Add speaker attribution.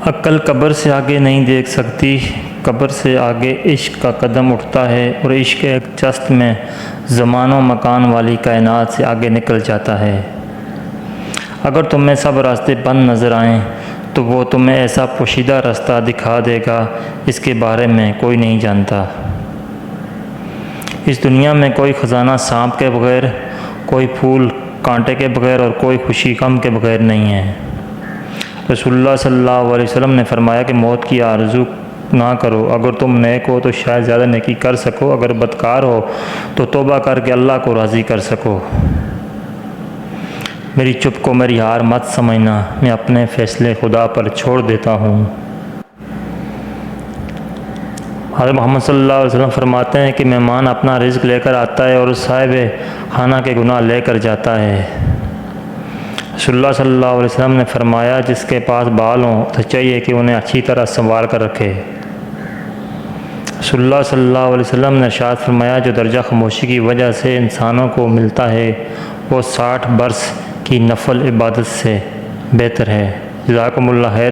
Speaker 1: عقل قبر سے آگے نہیں دیکھ سکتی، قبر سے آگے عشق کا قدم اٹھتا ہے، اور عشق ایک جست میں زمان و مکان والی کائنات سے آگے نکل جاتا ہے۔ اگر تمہیں سب راستے بند نظر آئیں تو وہ تمہیں ایسا پوشیدہ راستہ دکھا دے گا جس کے بارے میں کوئی نہیں جانتا۔ اس دنیا میں کوئی خزانہ سانپ کے بغیر، کوئی پھول کانٹے کے بغیر، اور کوئی خوشی غم کے بغیر نہیں ہے۔ رسول اللہ صلی اللہ علیہ وسلم نے فرمایا کہ موت کی آرزو نہ کرو، اگر تم نیک ہو تو شاید زیادہ نیکی کر سکو، اگر بدکار ہو تو توبہ کر کے اللہ کو راضی کر سکو۔ میری چپ کو میری ہار مت سمجھنا، میں اپنے فیصلے خدا پر چھوڑ دیتا ہوں۔ حضرت محمد صلی اللہ علیہ وسلم فرماتے ہیں کہ مہمان اپنا رزق لے کر آتا ہے اور صاحب خانہ کے گناہ لے کر جاتا ہے۔ رسول اللہ صلی اللہ علیہ وسلم نے فرمایا جس کے پاس بال ہوں تو چاہیے کہ انہیں اچھی طرح سنوار کر رکھے۔ رسول اللہ صلی اللہ علیہ وسلم نے ارشاد فرمایا جو درجہ خاموشی کی وجہ سے انسانوں کو ملتا ہے وہ 60 برس کی نفل عبادت سے بہتر ہے۔ جزاکم اللہ خیر۔